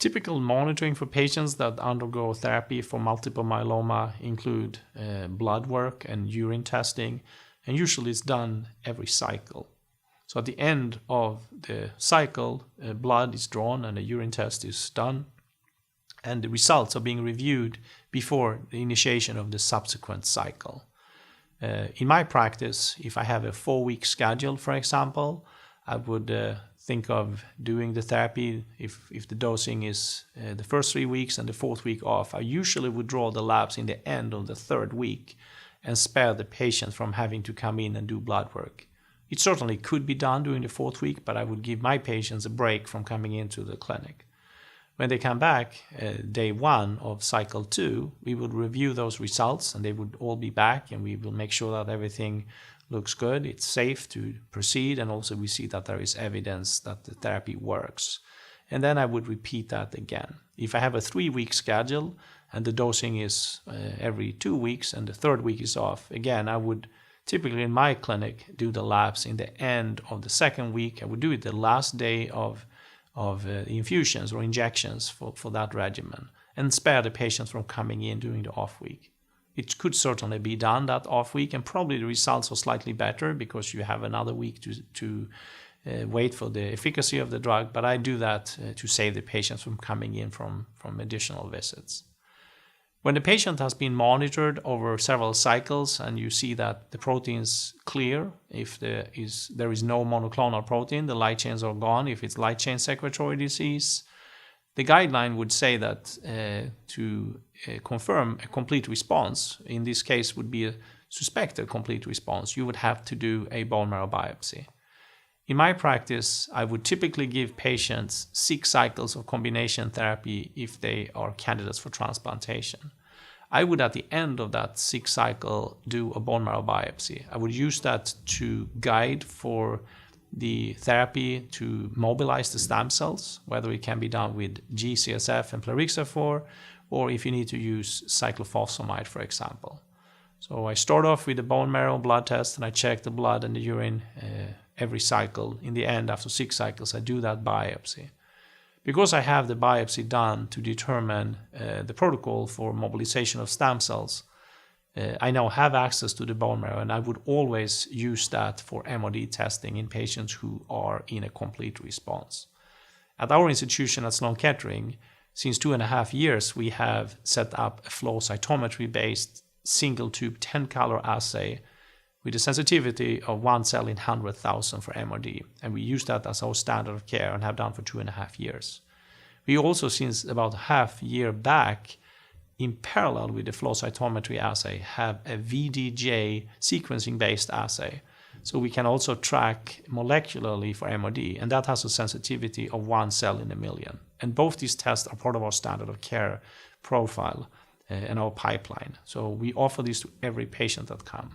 Typical monitoring for patients that undergo therapy for multiple myeloma include blood work and urine testing, and usually it's done every cycle. So at the end of the cycle, blood is drawn and a urine test is done, and the results are being reviewed before the initiation of the subsequent cycle. In my practice, if I have a 4-week schedule, for example, I would think of doing the therapy if the dosing is the first 3 weeks and the 4th week off. I usually would draw the labs in the end of the 3rd week and spare the patient from having to come in and do blood work. It certainly could be done during the 4th week, but I would give my patients a break from coming into the clinic. When they come back, day 1 of cycle 2, we would review those results and they would all be back, and we will make sure that everything looks good, it's safe to proceed, and also we see that there is evidence that the therapy works. And then I would repeat that again. If I have a 3-week schedule and the dosing is every 2 weeks and the 3rd week is off, again, I would typically in my clinic do the labs in the end of the 2nd week. I would do it the last day of infusions or injections for that regimen, and spare the patients from coming in during the off week. It could certainly be done that off week, and probably the results are slightly better because you have another week to wait for the efficacy of the drug, but I do that to save the patients from coming in from additional visits. When the patient has been monitored over several cycles and you see that the protein's clear, if there is no monoclonal protein, the light chains are gone, if it's light chain secretory disease, the guideline would say that to confirm a complete response, in this case would be a suspected complete response, you would have to do a bone marrow biopsy. In my practice, I would typically give patients 6 cycles of combination therapy if they are candidates for transplantation. I would, at the end of that 6th cycle, do a bone marrow biopsy. I would use that to guide for the therapy to mobilize the stem cells, whether it can be done with G-CSF and plerixafor, or if you need to use cyclophosphamide, for example. So I start off with the bone marrow blood test, and I check the blood and the urine every cycle. In the end, after 6 cycles, I do that biopsy. Because I have the biopsy done to determine the protocol for mobilization of stem cells, I now have access to the bone marrow, and I would always use that for MRD testing in patients who are in a complete response. At our institution at Sloan Kettering, since 2.5 years, we have set up a flow cytometry-based single-tube 10-color assay with a sensitivity of 1 cell in 100,000 for MRD. And we use that as our standard of care and have done for 2.5 years. We also, since about half year back, in parallel with the flow cytometry assay, have a VDJ sequencing-based assay. So we can also track molecularly for MRD, and that has a sensitivity of 1 cell in a million. And both these tests are part of our standard of care profile and our pipeline. So we offer these to every patient that comes.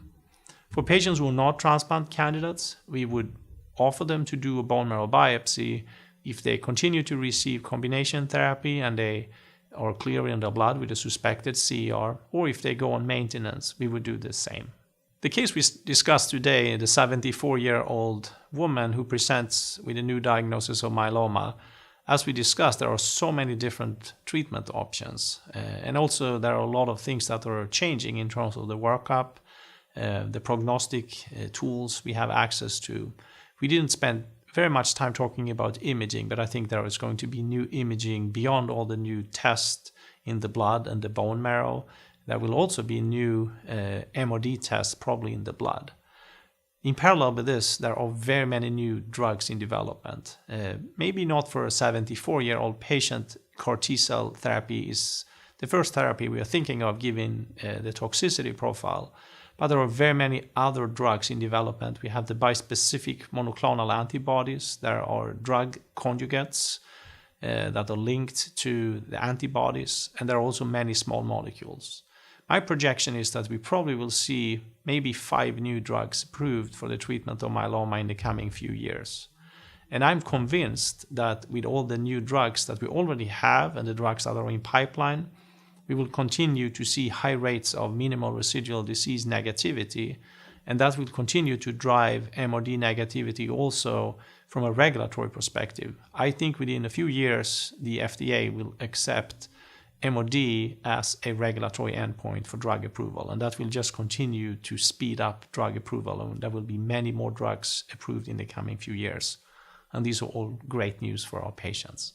For patients who are not transplant candidates, we would offer them to do a bone marrow biopsy if they continue to receive combination therapy and they are clear in their blood with a suspected CR, or if they go on maintenance, we would do the same. The case we discussed today, the 74-year-old woman who presents with a new diagnosis of myeloma, as we discussed, there are so many different treatment options. And also there are a lot of things that are changing in terms of the workup, the prognostic tools we have access to. We didn't spend very much time talking about imaging, but I think there is going to be new imaging beyond all the new tests in the blood and the bone marrow. There will also be new MRD tests probably in the blood. In parallel with this, there are very many new drugs in development. Maybe not for a 74-year-old patient, CAR T-cell therapy is the first therapy we are thinking of given the toxicity profile. But there are very many other drugs in development. We have the bispecific monoclonal antibodies. There are drug conjugates that are linked to the antibodies. And there are also many small molecules. My projection is that we probably will see maybe 5 new drugs approved for the treatment of myeloma in the coming few years. And I'm convinced that with all the new drugs that we already have and the drugs that are in pipeline, we will continue to see high rates of minimal residual disease negativity And that will continue to drive MRD negativity also from a regulatory perspective. I think within a few years, the FDA will accept MRD as a regulatory endpoint for drug approval, and that will just continue to speed up drug approval, and there will be many more drugs approved in the coming few years. And these are all great news for our patients.